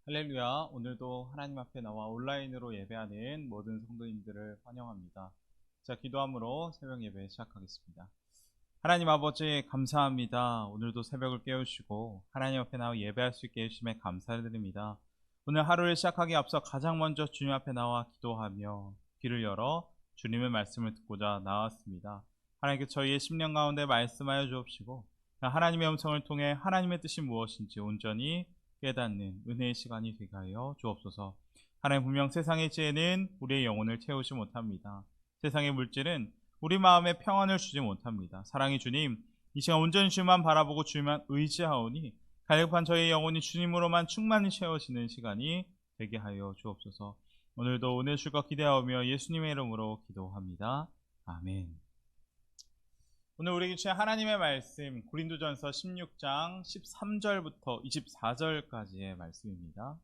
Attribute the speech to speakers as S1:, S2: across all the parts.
S1: 할렐루야. 오늘도 하나님 앞에 나와 온라인으로 예배하는 모든 성도님들을 환영합니다. 자, 기도함으로 새벽 예배 시작하겠습니다. 하나님 아버지 감사합니다. 오늘도 새벽을 깨우시고 하나님 앞에 나와 예배할 수 있게 해주심에 감사를 드립니다. 오늘 하루를 시작하기 앞서 가장 먼저 주님 앞에 나와 기도하며 귀를 열어 주님의 말씀을 듣고자 나왔습니다. 하나님께 저희의 심령 가운데 말씀하여 주옵시고 하나님의 음성을 통해 하나님의 뜻이 무엇인지 온전히 깨닫는 은혜의 시간이 되게 하여 주옵소서. 하나님, 분명 세상의 지혜는 우리의 영혼을 채우지 못합니다. 세상의 물질은 우리 마음에 평안을 주지 못합니다. 사랑의 주님, 이 시간 온전히 주님만 바라보고 주님만 의지하오니 갈급한 저희 영혼이 주님으로만 충만히 채워지는 시간이 되게 하여 주옵소서. 오늘도 은혜 주가 기대하오며 예수님의 이름으로 기도합니다. 아멘. 오늘 우리에게 주신 하나님의 말씀 고린도전서 16장 13절부터 24절까지의 말씀입니다.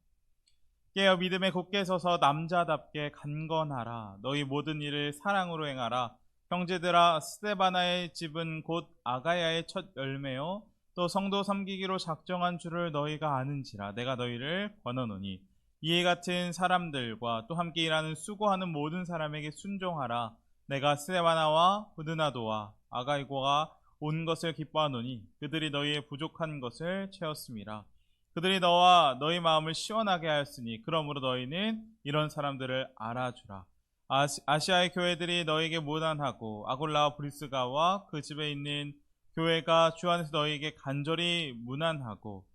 S1: 깨어 믿음에 굳게 서서 남자답게 간건하라. 너희 모든 일을 사랑으로 행하라. 형제들아, 스데바나의 집은 곧 아가야의 첫 열매요 또 성도 섬기기로 작정한 줄을 너희가 아는지라. 내가 너희를 권하노니 이에 같은 사람들과 또 함께 일하는 수고하는 모든 사람에게 순종하라. 내가 스데바나와 후드나도와 아가이고가 온 것을 기뻐하노니 그들이 너희의 부족한 것을 채웠음이라. 그들이 너와 너희 마음을 시원하게 하였으니 그러므로 너희는 이런 사람들을 알아주라. 아시아의 교회들이 너희에게 무난하고 아골라와 브리스가와 그 집에 있는 교회가 주 안에서 너희에게 간절히 무난하고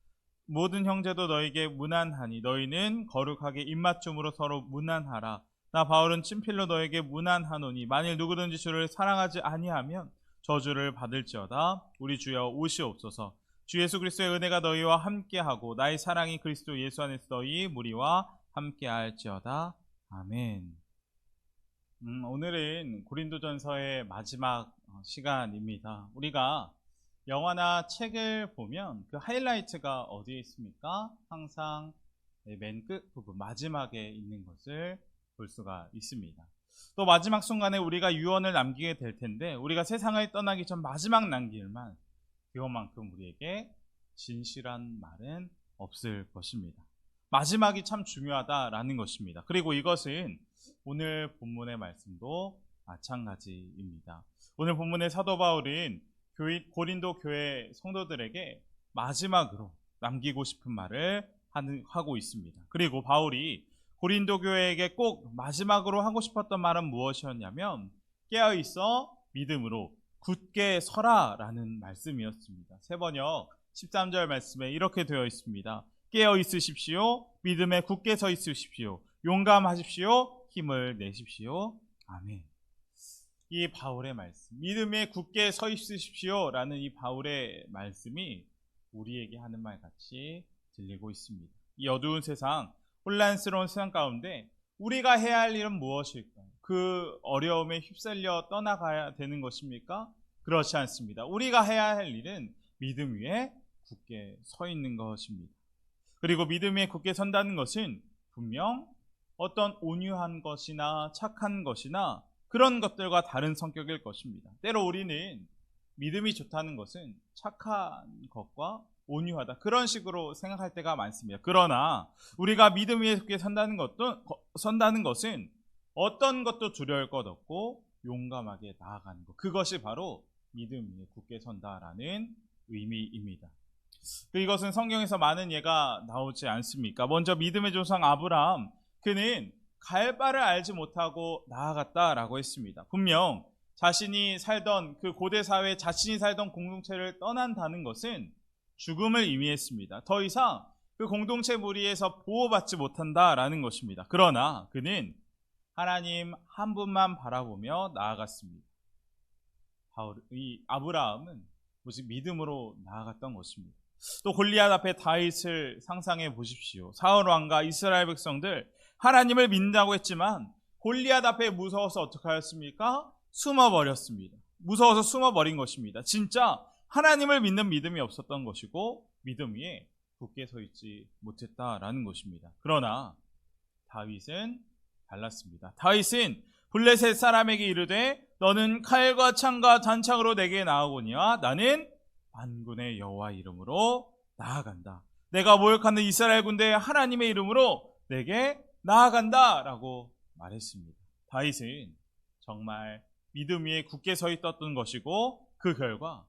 S1: 모든 형제도 너희에게 무난하니 너희는 거룩하게 입맞춤으로 서로 무난하라. 나 바울은 친필로 너에게 무난하노니 만일 누구든지 주를 사랑하지 아니하면 저주를 받을지어다. 우리 주여 오시옵소서. 주 예수 그리스도의 은혜가 너희와 함께하고 나의 사랑이 그리스도 예수 안에서 너희 무리와 함께할지어다. 아멘. 오늘은 고린도전서의 마지막 시간입니다. 우리가 영화나 책을 보면 그 하이라이트가 어디에 있습니까? 항상 맨 끝 부분 마지막에 있는 것을 볼 수가 있습니다. 또 마지막 순간에 우리가 유언을 남기게 될 텐데 우리가 세상을 떠나기 전 마지막 남길 말, 그것만큼 우리에게 진실한 말은 없을 것입니다. 마지막이 참 중요하다라는 것입니다. 그리고 이것은 오늘 본문의 말씀도 마찬가지입니다. 오늘 본문의 사도 바울은 고린도 교회 성도들에게 마지막으로 남기고 싶은 말을 하고 있습니다. 그리고 바울이 고린도 교회에게 꼭 마지막으로 하고 싶었던 말은 무엇이었냐면 깨어있어 믿음으로 굳게 서라 라는 말씀이었습니다. 세번역 13절 말씀에 이렇게 되어 있습니다. 깨어 있으십시오. 믿음에 굳게 서 있으십시오. 용감하십시오. 힘을 내십시오. 아멘. 이 바울의 말씀, 믿음에 굳게 서 있으십시오 라는 이 바울의 말씀이 우리에게 하는 말 같이 들리고 있습니다. 이 어두운 세상, 혼란스러운 세상 가운데 우리가 해야 할 일은 무엇일까요? 그 어려움에 휩쓸려 떠나가야 되는 것입니까? 그렇지 않습니다. 우리가 해야 할 일은 믿음 위에 굳게 서 있는 것입니다. 그리고 믿음 위에 굳게 선다는 것은 분명 어떤 온유한 것이나 착한 것이나 그런 것들과 다른 성격일 것입니다. 때로 우리는 믿음이 좋다는 것은 착한 것과 온유하다 그런 식으로 생각할 때가 많습니다. 그러나 우리가 믿음 위에 굳게 선다는 것은 어떤 것도 두려울 것 없고 용감하게 나아가는 것, 그것이 바로 믿음 위에 굳게 선다라는 의미입니다. 이것은 성경에서 많은 예가 나오지 않습니까? 먼저 믿음의 조상 아브라함, 그는 갈 바를 알지 못하고 나아갔다라고 했습니다. 분명 자신이 살던 그 고대 사회, 자신이 살던 공동체를 떠난다는 것은 죽음을 의미했습니다. 더 이상 그 공동체 무리에서 보호받지 못한다라는 것입니다. 그러나 그는 하나님 한 분만 바라보며 나아갔습니다. 이 아브라함은 오직 믿음으로 나아갔던 것입니다. 또 골리앗 앞에 다윗을 상상해 보십시오. 사울 왕과 이스라엘 백성들 하나님을 믿는다고 했지만 골리앗 앞에 무서워서 어떻게 하였습니까? 숨어버렸습니다. 무서워서 숨어버린 것입니다. 진짜 하나님을 믿는 믿음이 없었던 것이고 믿음 위에 굳게 서 있지 못했다라는 것입니다. 그러나 다윗은 달랐습니다. 다윗은 블레셋 사람에게 이르되 너는 칼과 창과 단창으로 내게 나아오니와 나는 만군의 여호와 이름으로 나아간다. 내가 모욕하는 이스라엘 군대의 하나님의 이름으로 내게 나아간다 라고 말했습니다. 다윗은 정말 믿음 위에 굳게 서 있었던 것이고 그 결과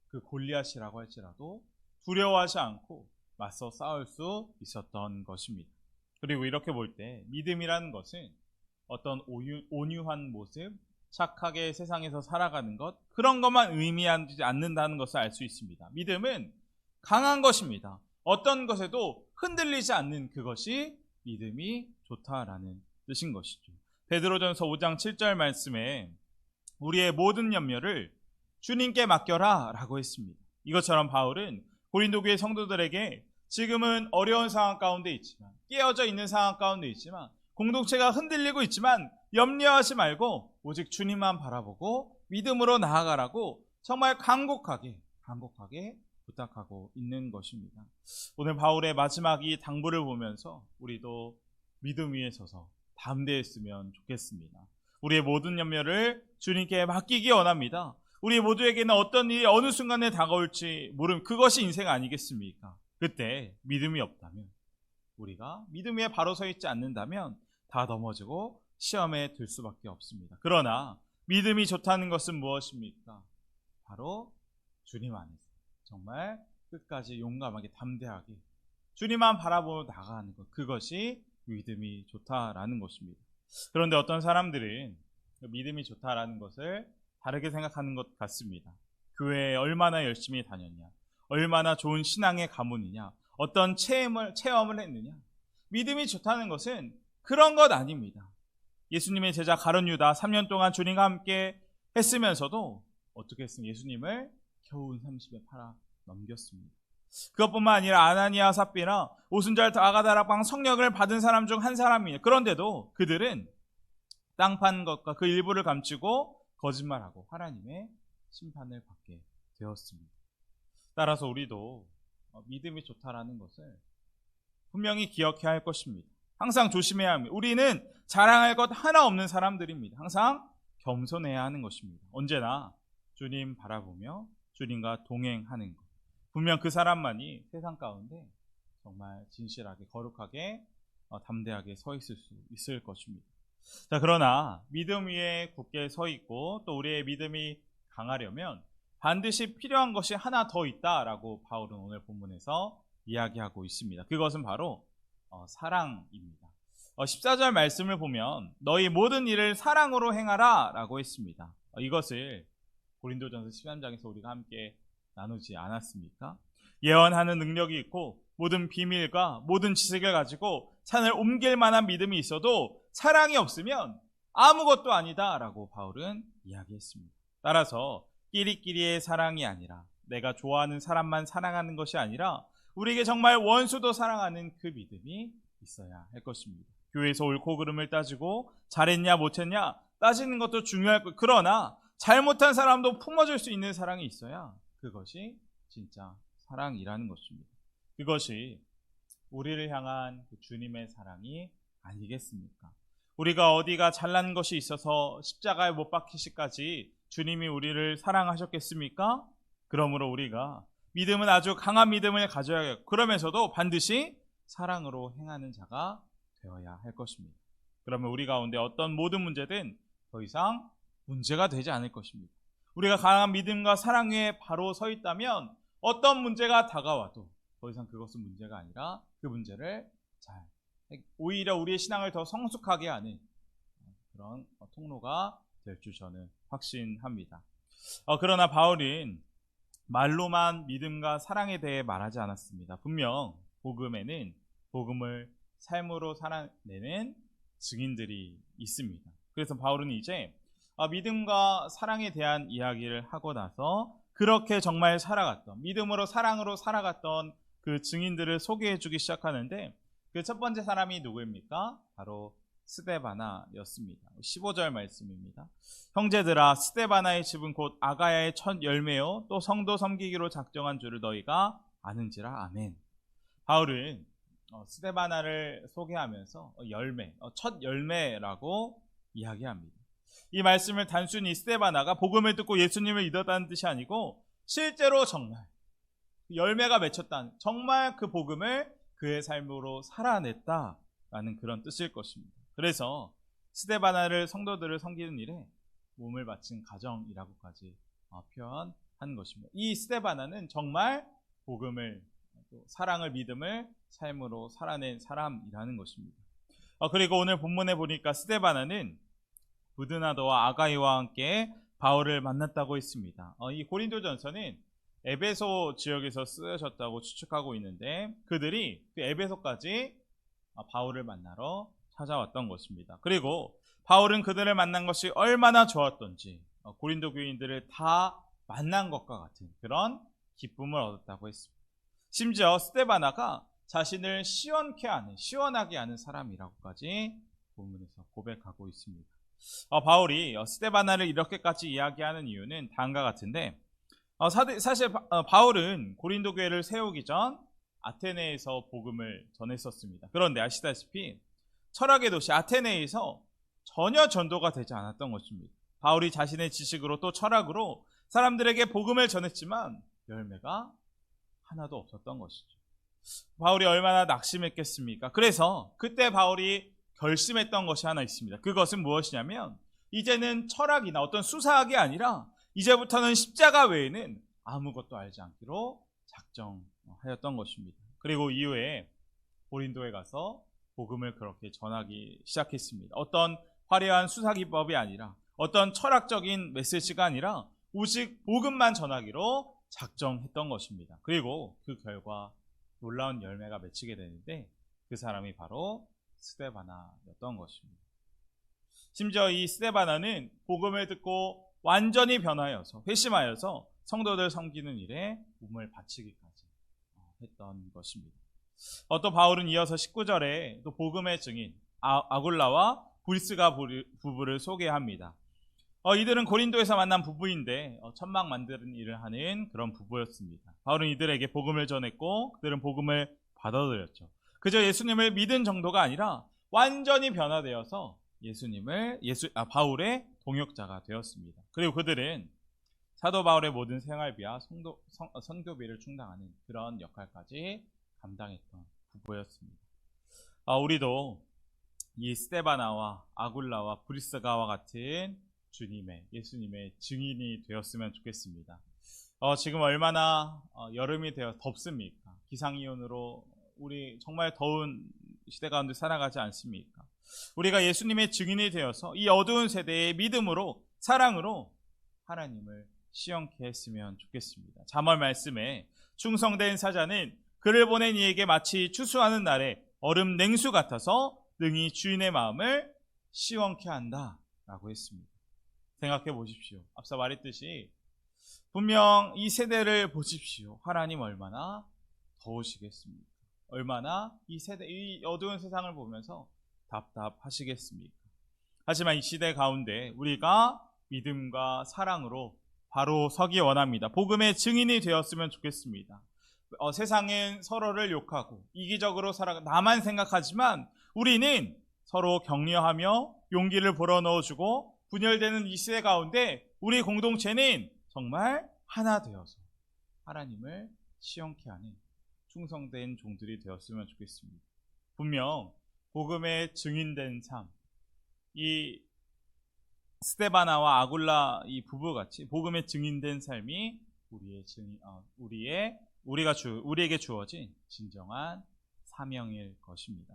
S1: 그 골리앗이라고 할지라도 두려워하지 않고 맞서 싸울 수 있었던 것입니다. 그리고 이렇게 볼 때 믿음이라는 것은 어떤 온유한 모습, 착하게 세상에서 살아가는 것, 그런 것만 의미하지 않는다는 것을 알 수 있습니다. 믿음은 강한 것입니다. 어떤 것에도 흔들리지 않는 그것이 믿음이 좋다라는 뜻인 것이죠. 베드로전서 5장 7절 말씀에 우리의 모든 염려를 주님께 맡겨라 라고 했습니다. 이것처럼 바울은 고린도 교회 성도들에게 지금은 어려운 상황 가운데 있지만, 깨어져 있는 상황 가운데 있지만, 공동체가 흔들리고 있지만 염려하지 말고 오직 주님만 바라보고 믿음으로 나아가라고 정말 간곡하게 부탁하고 있는 것입니다. 오늘 바울의 마지막 이 당부를 보면서 우리도 믿음 위에 서서 담대했으면 좋겠습니다. 우리의 모든 염려를 주님께 맡기기 원합니다. 우리 모두에게는 어떤 일이 어느 순간에 다가올지 모르는 그것이 인생 아니겠습니까? 그때 믿음이 없다면, 우리가 믿음 위에 바로 서 있지 않는다면 다 넘어지고 시험에 들 수밖에 없습니다. 그러나 믿음이 좋다는 것은 무엇입니까? 바로 주님 안에서 정말 끝까지 용감하게 담대하게 주님만 바라보고 나가는 것, 그것이 믿음이 좋다라는 것입니다. 그런데 어떤 사람들은 믿음이 좋다라는 것을 다르게 생각하는 것 같습니다. 교회에 얼마나 열심히 다녔냐, 얼마나 좋은 신앙의 가문이냐, 어떤 체험을 했느냐. 믿음이 좋다는 것은 그런 것 아닙니다. 예수님의 제자 가룟 유다 3년 동안 주님과 함께 했으면서도 어떻게 했습니까? 예수님을 겨우 30에 팔아 넘겼습니다. 그것뿐만 아니라 아나니아 삽비나 오순절 아가다락방 성령을 받은 사람 중 한 사람이에요. 그런데도 그들은 땅 판 것과 그 일부를 감추고 거짓말하고 하나님의 심판을 받게 되었습니다. 따라서 우리도 믿음이 좋다라는 것을 분명히 기억해야 할 것입니다. 항상 조심해야 합니다. 우리는 자랑할 것 하나 없는 사람들입니다. 항상 겸손해야 하는 것입니다. 언제나 주님 바라보며 주님과 동행하는 것. 분명 그 사람만이 세상 가운데 정말 진실하게 거룩하게 담대하게 서 있을 수 있을 것입니다. 자, 그러나 믿음 위에 굳게 서 있고 또 우리의 믿음이 강하려면 반드시 필요한 것이 하나 더 있다라고 바울은 오늘 본문에서 이야기하고 있습니다. 그것은 바로 사랑입니다. 14절 말씀을 보면 너희 모든 일을 사랑으로 행하라 라고 했습니다. 이것을 고린도전서 13장에서 우리가 함께 나누지 않았습니까? 예언하는 능력이 있고 모든 비밀과 모든 지식을 가지고 산을 옮길 만한 믿음이 있어도 사랑이 없으면 아무것도 아니다 라고 바울은 이야기했습니다. 따라서 끼리끼리의 사랑이 아니라 내가 좋아하는 사람만 사랑하는 것이 아니라 우리에게 정말 원수도 사랑하는 그 믿음이 있어야 할 것입니다. 교회에서 옳고 그름을 따지고 잘했냐 못했냐 따지는 것도 중요할 것, 그러나 잘못한 사람도 품어줄 수 있는 사랑이 있어야 그것이 진짜 사랑이라는 것입니다. 그것이 우리를 향한 그 주님의 사랑이 아니겠습니까? 우리가 어디가 잘난 것이 있어서 십자가에 못 박히시까지 주님이 우리를 사랑하셨겠습니까? 그러므로 우리가 믿음은 아주 강한 믿음을 가져야겠고 그러면서도 반드시 사랑으로 행하는 자가 되어야 할 것입니다. 그러면 우리 가운데 어떤 모든 문제든 더 이상 문제가 되지 않을 것입니다. 우리가 강한 믿음과 사랑 위에 바로 서 있다면 어떤 문제가 다가와도 더 이상 그것은 문제가 아니라 그 문제를 오히려 우리의 신앙을 더 성숙하게 하는 그런 통로가 될 줄 저는 확신합니다. 그러나 바울은 말로만 믿음과 사랑에 대해 말하지 않았습니다. 분명 복음에는 복음을 삶으로 살아내는 증인들이 있습니다. 그래서 바울은 이제 믿음과 사랑에 대한 이야기를 하고 나서 그렇게 정말 살아갔던, 믿음으로 사랑으로 살아갔던 그 증인들을 소개해 주기 시작하는데 그 첫 번째 사람이 누구입니까? 바로 스데바나였습니다. 15절 말씀입니다. 형제들아, 스데바나의 집은 곧 아가야의 첫 열매요 또 성도 섬기기로 작정한 줄을 너희가 아는지라. 아멘. 바울은 스데바나를 소개하면서 첫 열매라고 이야기합니다. 이 말씀을 단순히 스데바나가 복음을 듣고 예수님을 믿었다는 뜻이 아니고 실제로 정말 열매가 맺혔다. 정말 그 복음을 그의 삶으로 살아냈다라는 그런 뜻일 것입니다. 그래서 스데바나를 성도들을 섬기는 일에 몸을 바친 가정이라고까지 표현한 것입니다. 이 스데바나는 정말 복음을, 사랑을, 믿음을 삶으로 살아낸 사람이라는 것입니다. 그리고 오늘 본문에 보니까 스데바나는 부드나도와 아가이와 함께 바울을 만났다고 했습니다. 이 고린도전서는 에베소 지역에서 쓰여졌다고 추측하고 있는데 그들이 그 에베소까지 바울을 만나러 찾아왔던 것입니다. 그리고 바울은 그들을 만난 것이 얼마나 좋았던지 고린도 교인들을 다 만난 것과 같은 그런 기쁨을 얻었다고 했습니다. 심지어 스데바나가 자신을 시원하게 하는 사람이라고까지 본문에서 고백하고 있습니다. 바울이 스데바나를 이렇게까지 이야기하는 이유는 다음과 같은데, 사실 바울은 고린도 교회를 세우기 전 아테네에서 복음을 전했었습니다. 그런데 아시다시피 철학의 도시 아테네에서 전혀 전도가 되지 않았던 것입니다. 바울이 자신의 지식으로 또 철학으로 사람들에게 복음을 전했지만 열매가 하나도 없었던 것이죠. 바울이 얼마나 낙심했겠습니까? 그래서 그때 바울이 결심했던 것이 하나 있습니다. 그것은 무엇이냐면 이제는 철학이나 어떤 수사학이 아니라 이제부터는 십자가 외에는 아무것도 알지 않기로 작정하였던 것입니다. 그리고 이후에 고린도에 가서 복음을 그렇게 전하기 시작했습니다. 어떤 화려한 수사 기법이 아니라 어떤 철학적인 메시지가 아니라 오직 복음만 전하기로 작정했던 것입니다. 그리고 그 결과 놀라운 열매가 맺히게 되는데 그 사람이 바로 스데바나였던 것입니다. 심지어 이 스데바나는 복음을 듣고 완전히 변하여서 회심하여서 성도들 섬기는 일에 몸을 바치기까지 했던 것입니다. 또 바울은 이어서 19절에 또 복음의 증인 아굴라와 브리스가 부부를 소개합니다. 이들은 고린도에서 만난 부부인데 천막 만드는 일을 하는 그런 부부였습니다. 바울은 이들에게 복음을 전했고 그들은 복음을 받아들였죠. 그저 예수님을 믿은 정도가 아니라 완전히 변화되어서 바울의 동역자가 되었습니다. 그리고 그들은 사도 바울의 모든 생활비와 선교비를 충당하는 그런 역할까지 감당했던 부부였습니다. 우리도 이 스데바나와 아굴라와 브리스가와 같은 예수님의 증인이 되었으면 좋겠습니다. 지금 얼마나 여름이 되어 덥습니까? 기상이온으로 우리 정말 더운 시대 가운데 살아가지 않습니까? 우리가 예수님의 증인이 되어서 이 어두운 세대의 믿음으로 사랑으로 하나님을 시원케 했으면 좋겠습니다. 잠언 말씀에 충성된 사자는 그를 보낸 이에게 마치 추수하는 날에 얼음 냉수 같아서 능히 주인의 마음을 시원케 한다 라고 했습니다. 생각해 보십시오. 앞서 말했듯이 분명 이 세대를 보십시오. 하나님 얼마나 더우시겠습니까? 얼마나 이 어두운 세상을 보면서 답답하시겠습니까? 하지만 이 시대 가운데 우리가 믿음과 사랑으로 바로 서기 원합니다. 복음의 증인이 되었으면 좋겠습니다. 세상은 서로를 욕하고 이기적으로 나만 생각하지만 우리는 서로 격려하며 용기를 불어넣어주고 분열되는 이 시대 가운데 우리 공동체는 정말 하나 되어서 하나님을 시원케 하는 충성된 종들이 되었으면 좋겠습니다. 분명 복음의 증인된 삶, 이 스데바나와 아굴라 이 부부같이 복음의 증인된 삶이 우리에게 주어진 진정한 사명일 것입니다.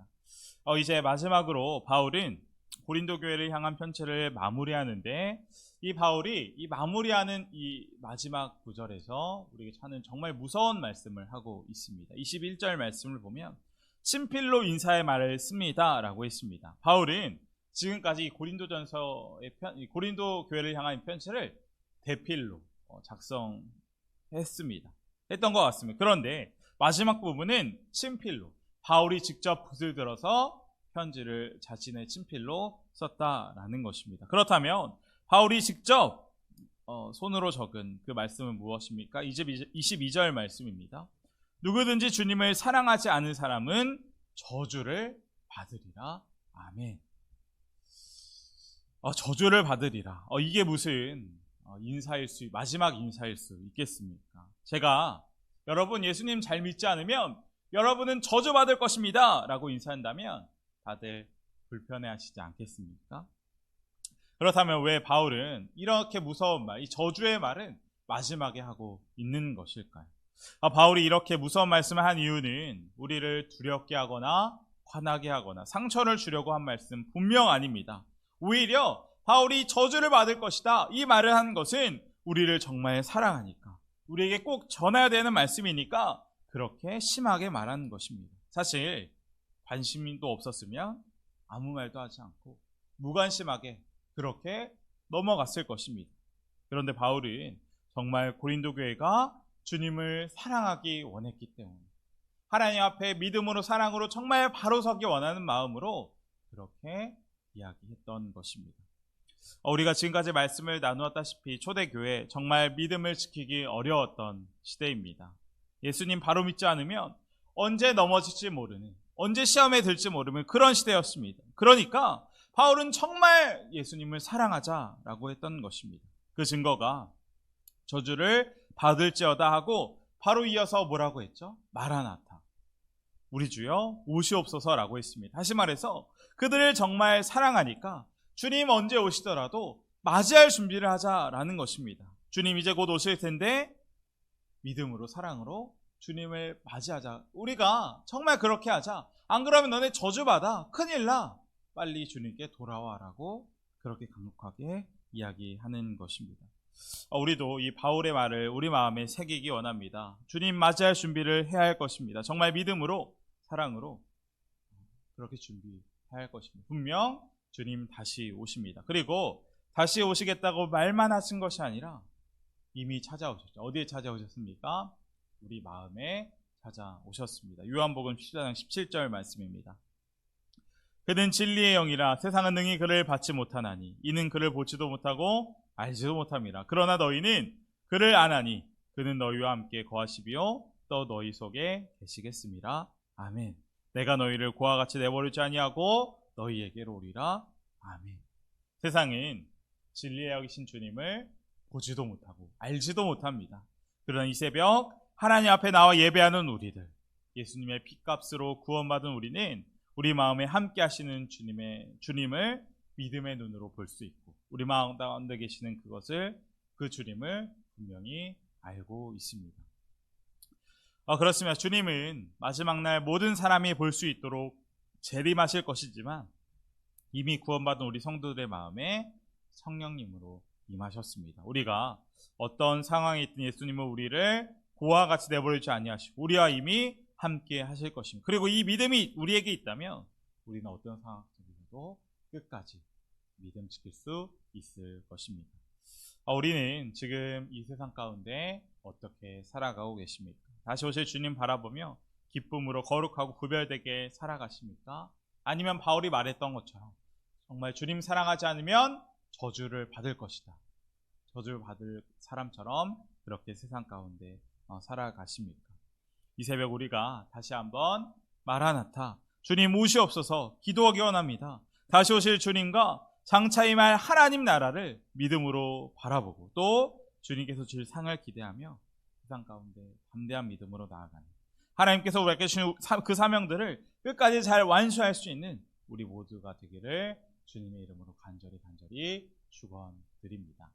S1: 이제 마지막으로 바울은 고린도 교회를 향한 편지를 마무리하는데 이 바울이 이 마무리하는 이 마지막 구절에서 우리에게 하는 정말 무서운 말씀을 하고 있습니다. 21절 말씀을 보면 친필로 인사의 말을 씁니다 라고 했습니다. 바울은 지금까지 고린도 교회를 향한 편지를 대필로 했던 것 같습니다. 그런데 마지막 부분은 친필로 바울이 직접 붓을 들어서 편지를 자신의 친필로 썼다라는 것입니다. 그렇다면 바울이 직접 손으로 적은 그 말씀은 무엇입니까? 22절 말씀입니다. 누구든지 주님을 사랑하지 않은 사람은 저주를 받으리라. 아멘. 저주를 받으리라. 이게 무슨 마지막 인사일 수 있겠습니까? 제가 여러분 예수님 잘 믿지 않으면 여러분은 저주받을 것입니다 라고 인사한다면 다들 불편해하시지 않겠습니까? 그렇다면 왜 바울은 이렇게 무서운 말, 이 저주의 말은 마지막에 하고 있는 것일까요? 바울이 이렇게 무서운 말씀을 한 이유는 우리를 두렵게 하거나 화나게 하거나 상처를 주려고 한 말씀 분명 아닙니다. 오히려 바울이 저주를 받을 것이다 이 말을 한 것은 우리를 정말 사랑하니까, 우리에게 꼭 전해야 되는 말씀이니까 그렇게 심하게 말하는 것입니다. 사실 관심도 없었으면 아무 말도 하지 않고 무관심하게 그렇게 넘어갔을 것입니다. 그런데 바울은 정말 고린도 교회가 주님을 사랑하기 원했기 때문에, 하나님 앞에 믿음으로 사랑으로 정말 바로 서기 원하는 마음으로 그렇게 이야기했던 것입니다. 우리가 지금까지 말씀을 나누었다시피 초대교회 정말 믿음을 지키기 어려웠던 시대입니다. 예수님 바로 믿지 않으면 언제 넘어질지 모르는, 언제 시험에 들지 모르는 그런 시대였습니다. 그러니까 바울은 정말 예수님을 사랑하자라고 했던 것입니다. 그 증거가 저주를 받을지어다 하고 바로 이어서 뭐라고 했죠? 마라나타, 우리 주여 오시옵소서라고 했습니다. 다시 말해서 그들을 정말 사랑하니까 주님 언제 오시더라도 맞이할 준비를 하자라는 것입니다. 주님 이제 곧 오실 텐데 믿음으로 사랑으로 주님을 맞이하자. 우리가 정말 그렇게 하자. 안 그러면 너네 저주받아. 큰일 나. 빨리 주님께 돌아와라고 그렇게 강력하게 이야기하는 것입니다. 우리도 이 바울의 말을 우리 마음에 새기기 원합니다. 주님 맞이할 준비를 해야 할 것입니다. 정말 믿음으로 사랑으로 그렇게 준비해야 할 것입니다. 분명 주님 다시 오십니다. 그리고 다시 오시겠다고 말만 하신 것이 아니라 이미 찾아오셨죠. 어디에 찾아오셨습니까? 우리 마음에 찾아오셨습니다. 요한복음 14장 17절 말씀입니다. 그는 진리의 영이라 세상은 능히 그를 받지 못하나니 이는 그를 보지도 못하고 알지도 못함이라. 그러나 너희는 그를 아나니 그는 너희와 함께 거하시비요 또 너희 속에 계시겠습니다. 아멘. 내가 너희를 고와 같이 내버리지 아니하고 너희에게로 오리라. 아멘. 세상은 진리의 영이신 주님을 보지도 못하고 알지도 못합니다. 그러나 이 새벽 하나님 앞에 나와 예배하는 우리들, 예수님의 핏값으로 구원받은 우리는 우리 마음에 함께 하시는 주님을 믿음의 눈으로 볼 수 있고 우리 마음 가운데 계시는 그 주님을 분명히 알고 있습니다. 그렇습니다. 주님은 마지막 날 모든 사람이 볼 수 있도록 재림하실 것이지만 이미 구원받은 우리 성도들의 마음에 성령님으로 임하셨습니다. 우리가 어떤 상황에 있든 예수님은 우리를 고와 같이 내버리지 아니하시고 우리와 이미 함께 하실 것입니다. 그리고 이 믿음이 우리에게 있다면 우리는 어떤 상황 속에서도 끝까지 믿음 지킬 수 있을 것입니다. 우리는 지금 이 세상 가운데 어떻게 살아가고 계십니까? 다시 오실 주님 바라보며 기쁨으로 거룩하고 구별되게 살아가십니까? 아니면 바울이 말했던 것처럼 정말 주님 사랑하지 않으면 저주를 받을 것이다, 저주를 받을 사람처럼 그렇게 세상 가운데 살아가십니까? 이 새벽 우리가 다시 한번 마라나타, 주님 오시옵소서 기도하기 원합니다. 다시 오실 주님과 장차 임할 하나님 나라를 믿음으로 바라보고 또 주님께서 주실 상을 기대하며 세상 가운데 담대한 믿음으로 나아가는, 하나님께서 우리에게 주신 그 사명들을 끝까지 잘 완수할 수 있는 우리 모두가 되기를 주님의 이름으로 간절히 축원드립니다.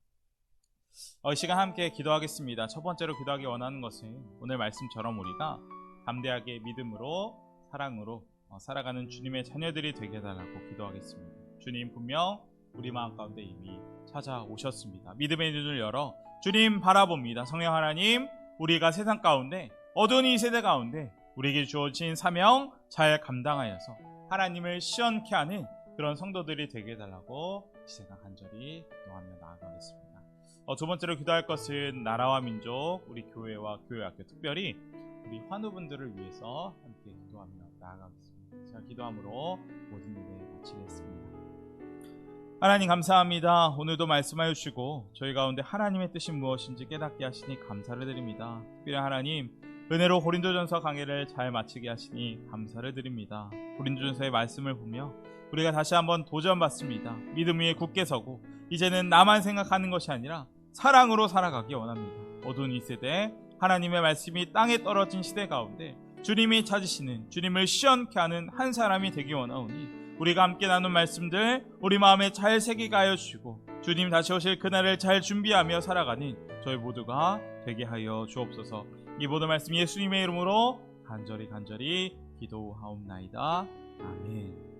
S1: 이 시간 함께 기도하겠습니다. 첫 번째로 기도하기 원하는 것은 오늘 말씀처럼 우리가 담대하게 믿음으로 사랑으로 살아가는 주님의 자녀들이 되게 해달라고 기도하겠습니다. 주님 분명 우리 마음 가운데 이미 찾아오셨습니다. 믿음의 눈을 열어 주님 바라봅니다. 성령 하나님, 우리가 세상 가운데 어두운 이 세대 가운데 우리에게 주어진 사명 잘 감당하여서 하나님을 시원케 하는 그런 성도들이 되게 해달라고 이 시간 간절히 기도하며 나아가겠습니다. 두 번째로 기도할 것은 나라와 민족, 우리 교회와 교회학교, 특별히 우리 환우분들을 위해서 함께 기도하며 나아가겠습니다. 제가 기도함으로 모든 일을 마치겠습니다. 하나님 감사합니다. 오늘도 말씀하여 주시고 저희 가운데 하나님의 뜻이 무엇인지 깨닫게 하시니 감사를 드립니다. 특별히 하나님 은혜로 고린도전서 강해를 잘 마치게 하시니 감사를 드립니다. 고린도전서의 말씀을 보며 우리가 다시 한번 도전받습니다. 믿음 위에 굳게 서고 이제는 나만 생각하는 것이 아니라 사랑으로 살아가기 원합니다. 어두운 이 세대에 하나님의 말씀이 땅에 떨어진 시대 가운데 주님이 찾으시는, 주님을 시원케 하는 한 사람이 되기 원하오니 우리가 함께 나눈 말씀들 우리 마음에 잘 새기게 하여 주시고 주님 다시 오실 그날을 잘 준비하며 살아가는 저희 모두가 되게 하여 주옵소서. 이 모든 말씀 예수님의 이름으로 간절히 기도하옵나이다. 아멘.